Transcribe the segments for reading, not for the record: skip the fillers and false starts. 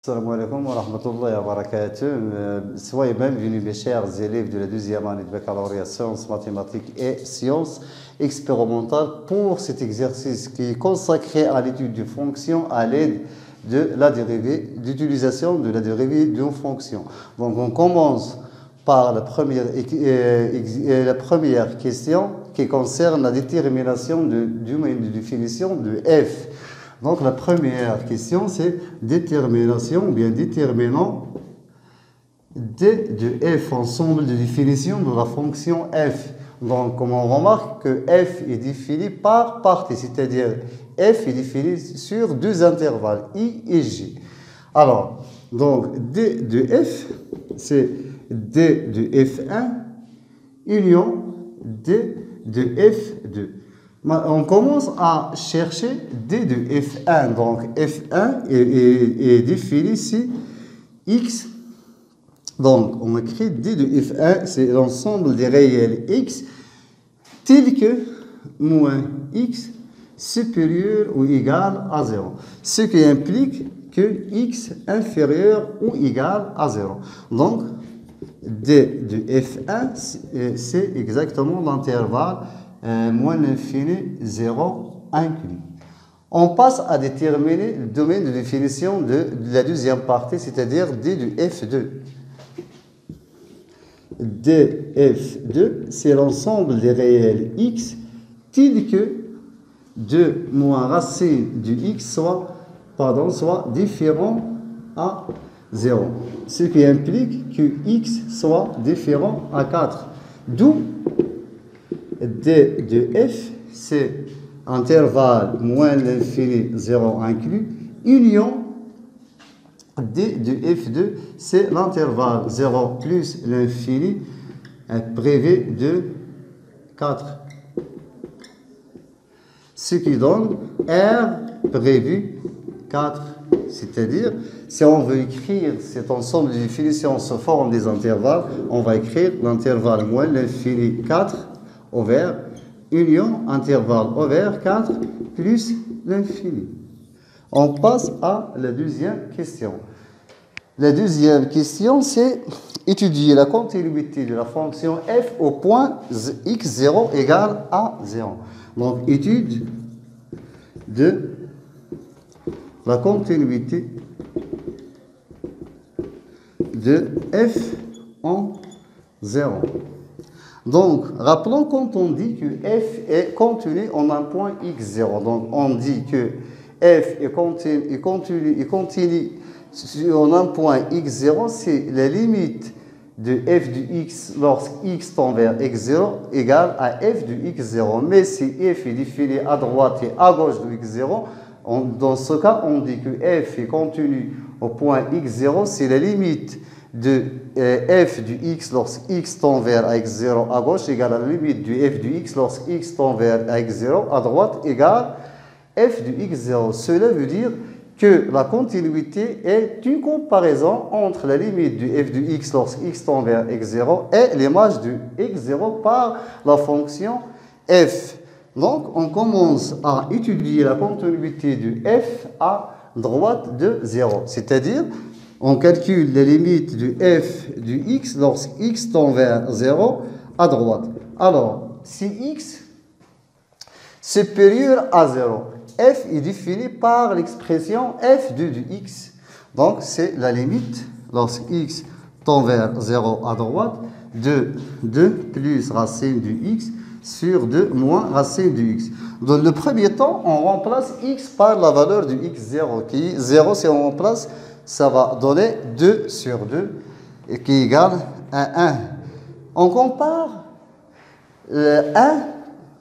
Assalamu alaikum wa rahmatullahi wa barakatuh. Soyez bienvenus mes chers élèves de la deuxième année de baccalauréat sciences, mathématiques et sciences expérimentales pour cet exercice qui est consacré à l'étude de fonctions à l'aide de la dérivée, d'utilisation de la dérivée d'une fonction. Donc on commence par la première question qui concerne la détermination du domaine de définition de f. Donc la première question c'est détermination ou bien déterminant de f, ensemble de définition de la fonction f. Donc comme on remarque que f est défini par partie, c'est-à-dire f est défini sur deux intervalles i et j. Alors donc d de f c'est d de f1 union d de f2. On commence à chercher d de f1. Donc f1 est défini ici x. Donc on écrit d de f1, c'est l'ensemble des réels x tel que moins x supérieur ou égal à 0. Ce qui implique que x inférieur ou égal à 0. Donc d de f1 c'est exactement l'intervalle moins l'infini 0 inclus. On passe à déterminer le domaine de définition de la deuxième partie, c'est-à-dire d de f2. df2, c'est l'ensemble des réels x tel que 2 moins racine du x soit différent à 0. Ce qui implique que x soit différent à 4. D'où d de f, c'est intervalle moins l'infini 0 inclus, union d de f2, c'est l'intervalle 0 plus l'infini privé de 4. Ce qui donne R prévu 4. C'est-à-dire, si on veut écrire cet ensemble de définitions sous forme des intervalles, on va écrire l'intervalle moins l'infini 4 ouvert, union, intervalle ouvert 4 plus l'infini. On passe à la deuxième question. La deuxième question, c'est étudier la continuité de la fonction f au point x0 égale à 0. Donc, étude de la continuité de f en 0. Donc, rappelons quand on dit que f est contenu en un point x0. Donc, on dit que f est contenu en un point x0, c'est la limite de f de x lorsque x tend vers x0 égale à f de x0. Mais si f est défini à droite et à gauche de x0, dans ce cas, on dit que f est contenu au point x0, c'est la limite de f du x lorsque x tend vers x0 à gauche égale à la limite du f du x lorsque x tend vers x0 à droite égale f du x0. Cela veut dire que la continuité est une comparaison entre la limite du f du x lorsque x tend vers x0 et l'image du x0 par la fonction f. Donc, on commence à étudier la continuité du f à droite de 0. C'est-à-dire, on calcule la limite du f du x lorsque x tend vers 0 à droite. Alors, si x supérieur à 0, f est défini par l'expression f2 du x. Donc, c'est la limite lorsque x tend vers 0 à droite de 2 plus racine du x sur 2 moins racine du x. Dans le premier temps, on remplace x par la valeur du x0 qui est 0. Si on remplace, ça va donner 2 sur 2 et qui égale à 1. On compare le 1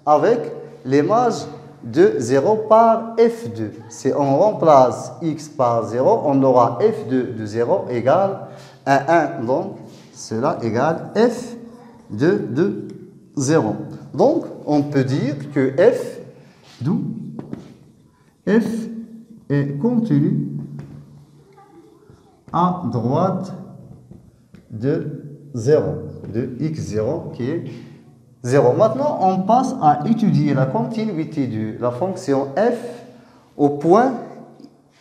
avec l'image de 0 par f2. Si on remplace x par 0, on aura f2 de 0 égale à 1. Donc, cela égale f2 de 0. Donc, on peut dire que f, d'où f est contenu à droite de 0, de x0 qui est 0. Maintenant, on passe à étudier la continuité de la fonction f au point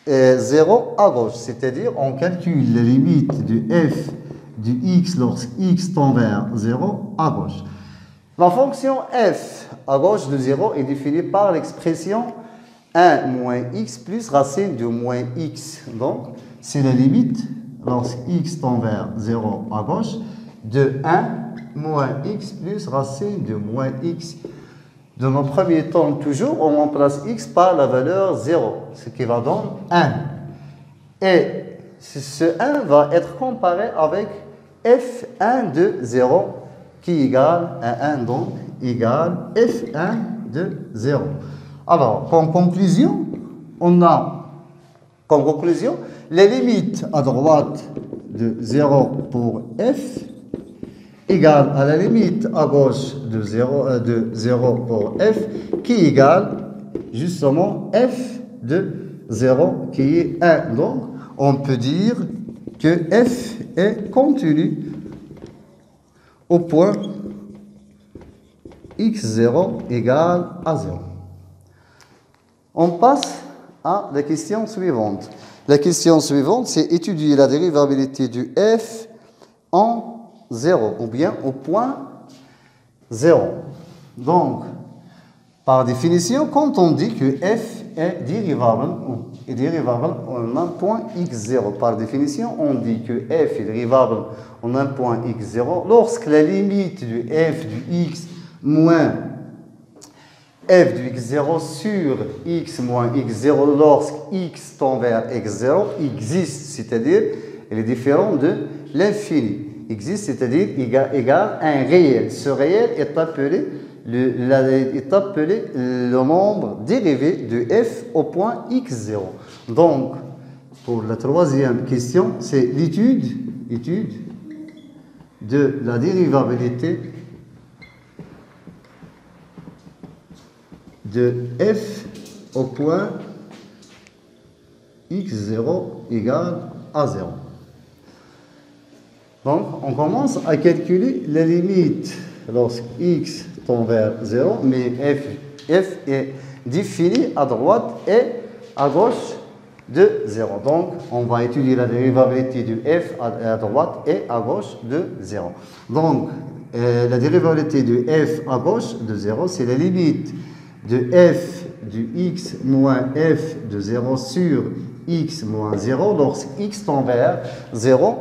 0 à gauche, c'est-à-dire on calcule la limite de f du x lorsque x tend vers 0 à gauche. La fonction f à gauche de 0 est définie par l'expression 1 moins x plus racine de moins x. Donc, c'est la limite lorsque x tend vers 0 à gauche de 1 moins x plus racine de moins x. Dans le premier temps, toujours, on remplace x par la valeur 0, ce qui va donner 1. Et ce 1 va être comparé avec f1 de 0 qui égale à 1, donc égale f1 de 0. Alors, comme conclusion, on a comme conclusion les limites à droite de 0 pour f égale à la limite à gauche de 0 pour f qui égale justement f de 0 qui est 1. Donc, on peut dire que f est continu au point x0 égale à 0. On passe à la question suivante. La question suivante, c'est étudier la dérivabilité du f en 0 ou bien au point 0. Donc, par définition, quand on dit que f est dérivable en un point x0, par définition, on dit que f est dérivable en un point x0 lorsque la limite du f du x moins f du x0 sur x moins x0 lorsque x tend vers x0 existe, c'est-à-dire elle est différente de l'infini. Existe, c'est-à-dire égale un réel. Ce réel est appelé le nombre dérivé de f au point x0. Donc, pour la troisième question, c'est l'étude de la dérivabilité de f au point x0 égale à 0. Donc, on commence à calculer la limite lorsque x tend vers 0, mais f est défini à droite et à gauche de 0. Donc, on va étudier la dérivabilité de f à droite et à gauche de 0. Donc, la dérivabilité de f à gauche de 0, c'est la limite de f du x moins f de 0 sur x moins 0 lorsque x tend vers 0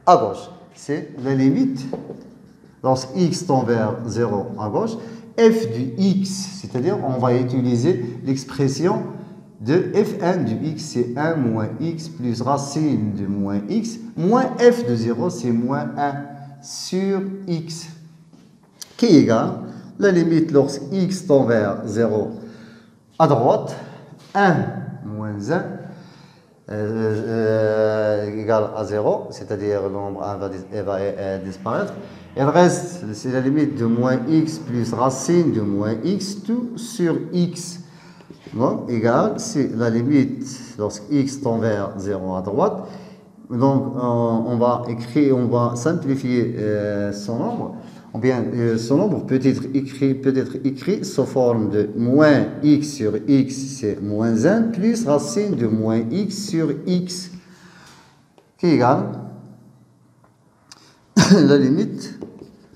à gauche. C'est la limite lorsque x tend vers 0 à gauche. F du x, c'est-à-dire on va utiliser l'expression de f1 du x, c'est 1 moins x plus racine de moins x, moins f de 0, c'est moins 1 sur x, qui égale la limite lorsque x tend vers 0 à droite, 1 moins 1 égale à 0, c'est-à-dire le nombre 1 va disparaître. Il reste, c'est la limite de moins x plus racine de moins x, tout sur x. Donc, égal, c'est la limite lorsque x tend vers 0 à droite. Donc, on va simplifier son nombre. Ou bien, ce nombre peut être écrit sous forme de moins x sur x, c'est moins 1, plus racine de moins x sur x, qui égale la limite,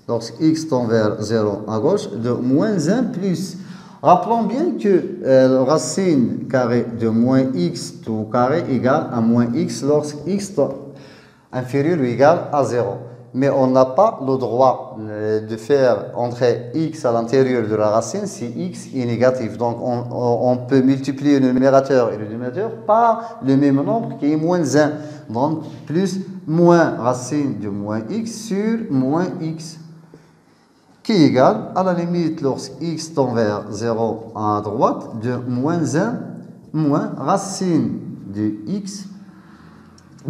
lorsque x tend vers 0 à gauche, de moins 1 plus. Rappelons bien que racine carrée de moins x tout carré égale à moins x lorsque x est inférieur ou égal à 0. Mais on n'a pas le droit de faire entrer x à l'intérieur de la racine si x est négatif. Donc, on peut multiplier le numérateur et le dénominateur par le même nombre qui est moins 1. Donc, plus moins racine de moins x sur moins x, qui est égal à la limite lorsque x tend vers 0 à droite de moins 1 moins racine de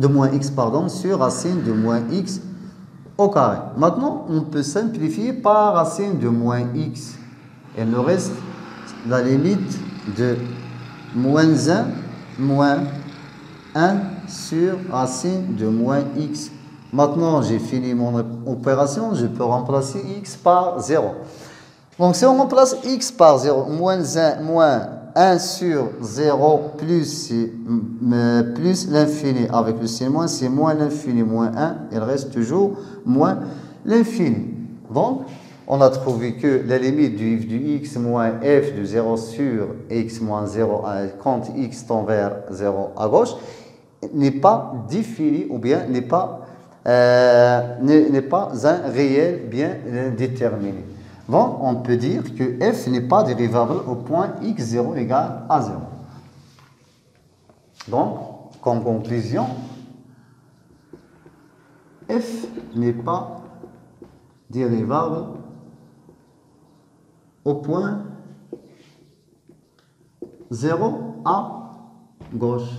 moins x sur racine de moins x au carré. Maintenant, on peut simplifier par racine de moins x. Il nous reste la limite de moins 1 moins 1 sur racine de moins x. Maintenant, j'ai fini mon opération, je peux remplacer x par 0. Donc, si on remplace x par 0, moins 1 moins 1 sur 0 plus l'infini avec le signe moins, c'est moins l'infini moins 1, il reste toujours moins l'infini. Donc, on a trouvé que la limite du f du x moins f de 0 sur x moins 0 quand x tend vers 0 à gauche n'est pas définie ou bien n'est pas un réel bien déterminé. Donc, on peut dire que f n'est pas dérivable au point x0 égale à 0. Donc, comme conclusion, f n'est pas dérivable au point 0 à gauche.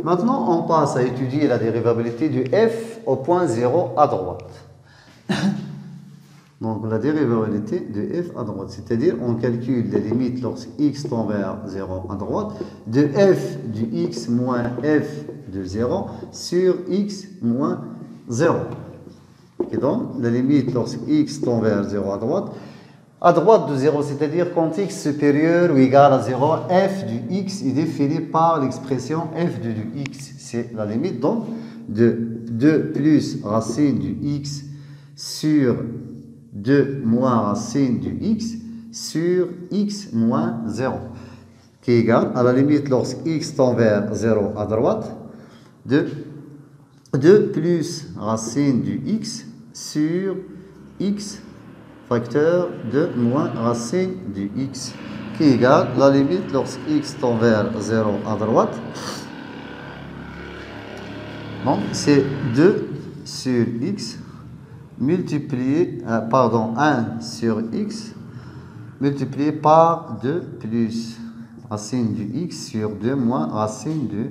Maintenant, on passe à étudier la dérivabilité du f au point 0 à droite. Donc, la dérivabilité de f à droite, c'est-à-dire on calcule les limites lorsque x tend vers 0 à droite de f du x moins f de 0 sur x moins 0. Et donc, la limite lorsque x tend vers 0 à droite de 0, c'est-à-dire quand x supérieur ou égal à 0, f du x est défini par l'expression f de du x. C'est la limite donc de 2 plus racine du x sur 2 moins racine du x sur x moins 0, qui est égal à la limite lorsque x tend vers 0 à droite de 2 plus racine du x sur x facteur de moins racine du x, qui est égal à la limite lorsque x tend vers 0 à droite. Donc, c'est 2 sur x multiplié, 1 sur x multiplié par 2 plus racine du x sur 2 moins racine de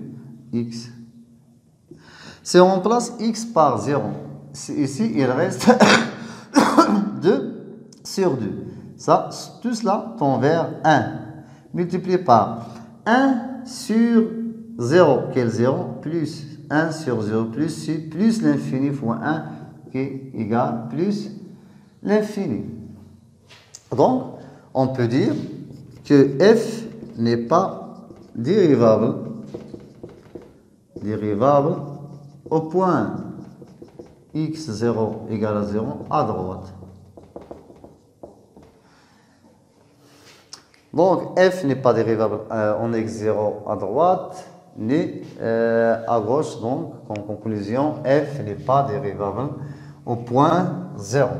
x. Si on remplace x par 0, ici il reste 2 sur 2. Ça, tout cela tend vers 1. Multiplié par 1 sur 0, qui est 0, plus 1 sur 0, plus l'infini fois 1, qui est égal plus l'infini. Donc, on peut dire que f n'est pas dérivable au point x0 égale à 0 à droite. Donc, f n'est pas dérivable en x0 à droite, ni à gauche. Donc, en conclusion, f n'est pas dérivable au point 0.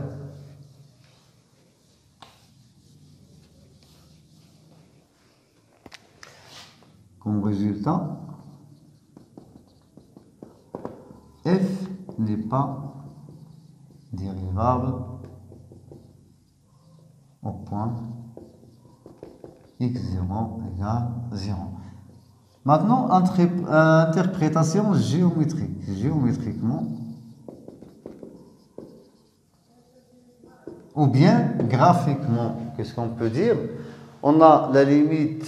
Comme résultat, f n'est pas dérivable au point x0 égale 0. Maintenant, interprétation géométrique. Géométriquement, ou bien graphiquement, qu'est-ce qu'on peut dire? On a la limite,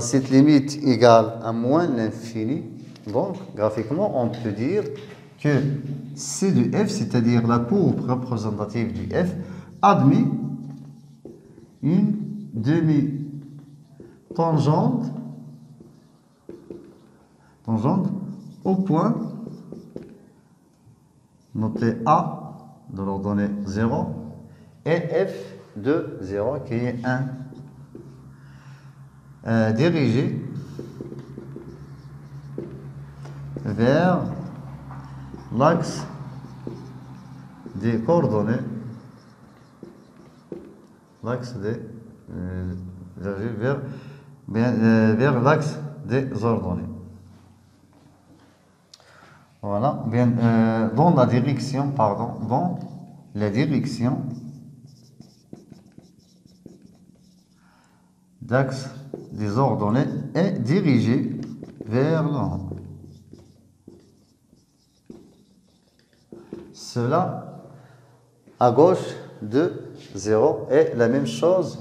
cette limite égale à moins l'infini. Donc, graphiquement, on peut dire que C de f, c'est-à-dire la courbe représentative du f, admet une demi-tangente au point noté A de l'ordonnée 0 et f de 0 qui est 1 dirigé vers l'axe des coordonnées, vers l'axe des ordonnées. Voilà, bien, dans la direction d'axe des ordonnées est dirigé vers le haut. Cela à gauche de 0 est la même chose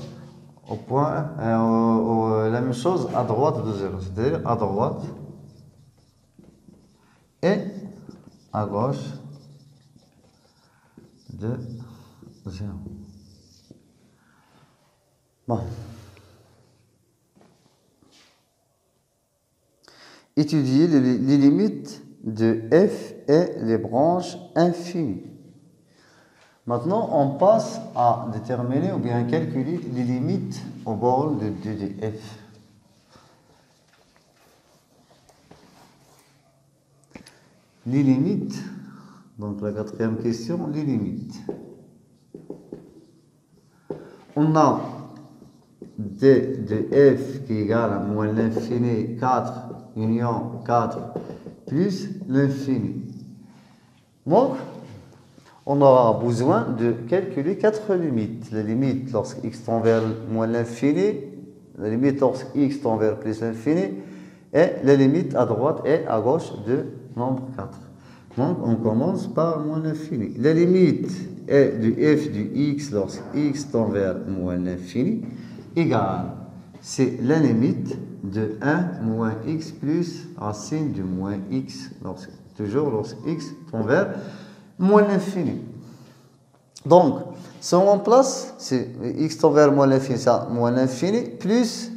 au point, la même chose à droite de 0, c'est-à-dire à droite et à gauche de 0. Bon. Étudier les limites de f et les branches infinies. Maintenant, on passe à déterminer ou bien calculer les limites au bord de f. Les limites, donc la quatrième question, les limites. On a d de f qui est égal à moins l'infini 4 union 4 plus l'infini. Donc, on aura besoin de calculer 4 limites. La limite lorsque x tend vers moins l'infini, la limite lorsque x tend vers plus l'infini, et la limite à droite et à gauche de nombre 4. Donc, on commence par moins l'infini. La limite est du f du x lorsque x tend vers moins l'infini égale, c'est la limite de 1 moins x plus racine de moins x, toujours lorsque x tend vers moins l'infini. Donc, si on remplace, c'est x tend vers moins l'infini, ça, moins l'infini, plus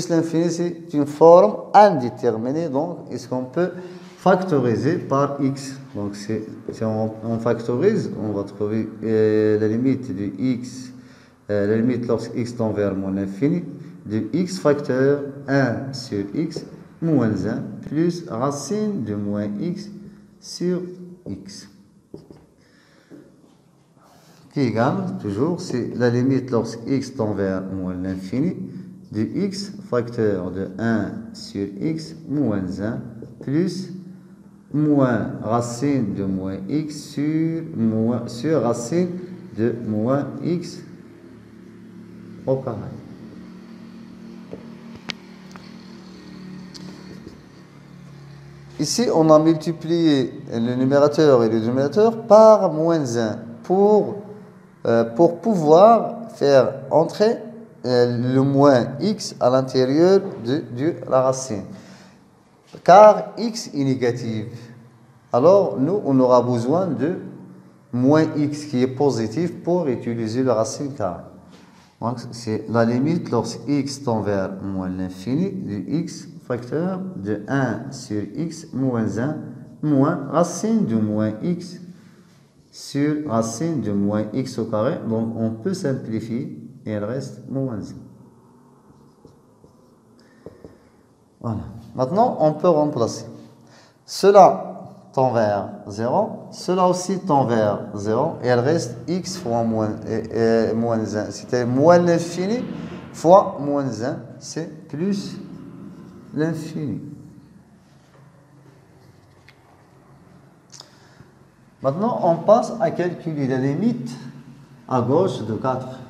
l'infini, c'est une forme indéterminée. Donc, est-ce qu'on peut factoriser par x? Donc, si on factorise, on va trouver la limite de x, la limite lorsque x tend vers moins l'infini, de x facteur 1 sur x moins 1 plus racine de moins x sur x. Qui est égal, toujours, c'est la limite lorsque x tend vers moins l'infini, de x facteur de 1 sur x moins 1 plus moins racine de moins x sur racine de moins x au carré. Ici, on a multiplié le numérateur et le dénominateur par moins 1 pour pouvoir faire entrer le moins x à l'intérieur de la racine. Car x est négatif. Alors, nous, on aura besoin de moins x qui est positif pour utiliser la racine carrée. Donc, c'est la limite lorsque x tend vers moins l'infini de x facteur de 1 sur x moins 1 moins racine de moins x sur racine de moins x au carré. Donc, on peut simplifier et il reste moins 1. Voilà. Maintenant, on peut remplacer. Cela tend vers 0. Cela aussi tend vers 0. Et il reste x fois moins 1. C'était moins l'infini fois moins 1. C'est plus l'infini. Maintenant, on passe à calculer la limite à gauche de 4.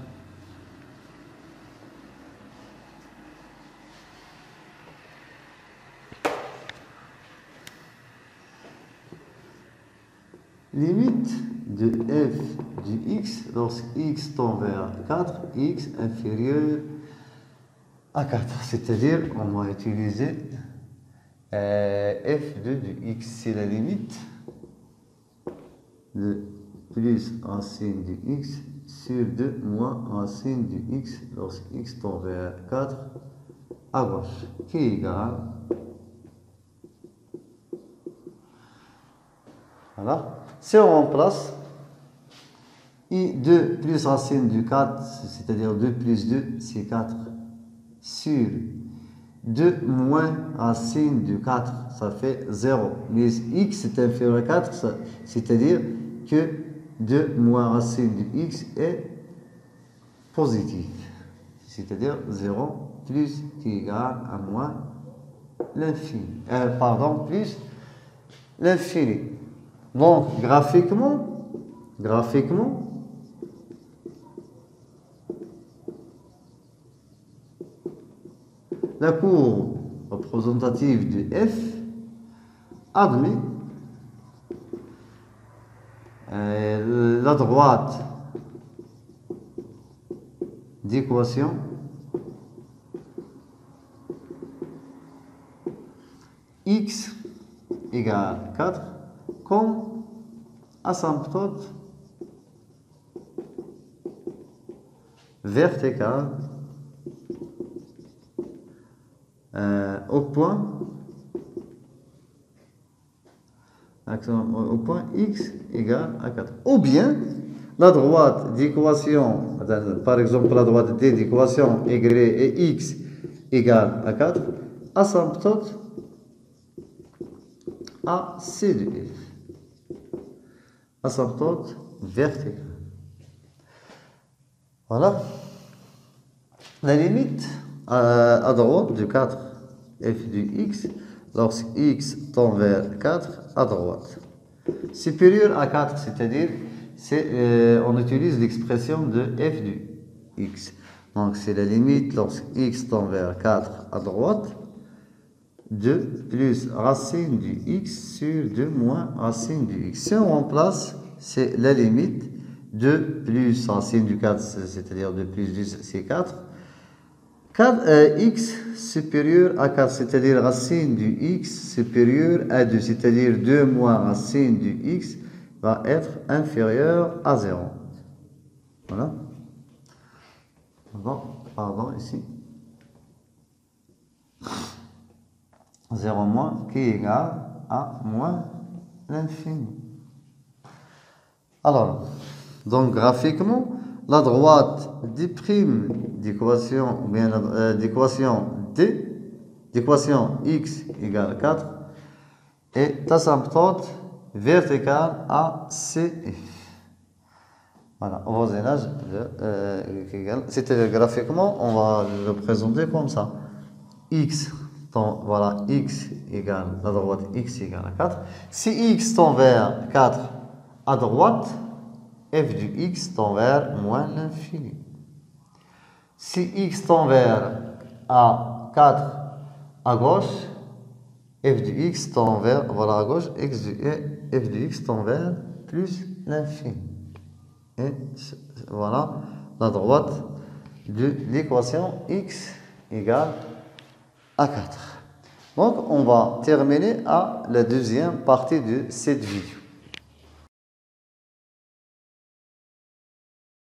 Limite de f du x lorsque x tend vers 4, x inférieur à 4. C'est-à-dire, on va utiliser f2 du x, c'est la limite de plus racine du x sur 2 moins racine du x lorsque x tend vers 4 à gauche, qui est égal. Voilà. Si on remplace i2 plus racine du 4, c'est-à-dire 2 plus 2, c'est 4, sur 2 moins racine du 4, ça fait 0. Mais x est inférieur à 4, c'est-à-dire que 2 moins racine du x est positif. C'est-à-dire 0 plus qui est égal à moins l'infini. Plus l'infini. Donc, graphiquement, la courbe représentative de f admet la droite d'équation x égale 4 comme asymptote verticale au point x égale à 4. Ou bien, la droite d'équation, par exemple la droite D d'équation y et x égale à 4, asymptote AC de f. Asymptote verticale. Voilà. La limite à droite de 4 f de x, lorsque x tend vers 4 à droite. Supérieur à 4, c'est-à-dire on utilise l'expression de f de x. Donc c'est la limite lorsque x tend vers 4 à droite, 2 plus racine du x sur 2 moins racine du x. Si on remplace, c'est la limite 2 plus racine du 4, c'est-à-dire 2 plus 10, c'est 4. X supérieur à 4, c'est-à-dire racine du x supérieur à 2, c'est-à-dire 2 moins racine du x va être inférieur à 0. Voilà. Pardon, ici. 0 moins qui est égal à moins l'infini. Alors, donc graphiquement, la droite des primes d'équation, ou bien d'équation D, d'équation x égale 4, est asymptote verticale à CF. Voilà, au voisinage c'est-à-dire graphiquement, on va le présenter comme ça. X tend, voilà, x égale, la droite x égale à 4. Si x tend vers 4 à droite, f du x tend vers moins l'infini. Si x tend vers à 4 à gauche, f du x tend vers, voilà, à gauche, f du x tend vers plus l'infini. Et voilà la droite de l'équation x égale à 4. Donc on va terminer à la deuxième partie de cette vidéo.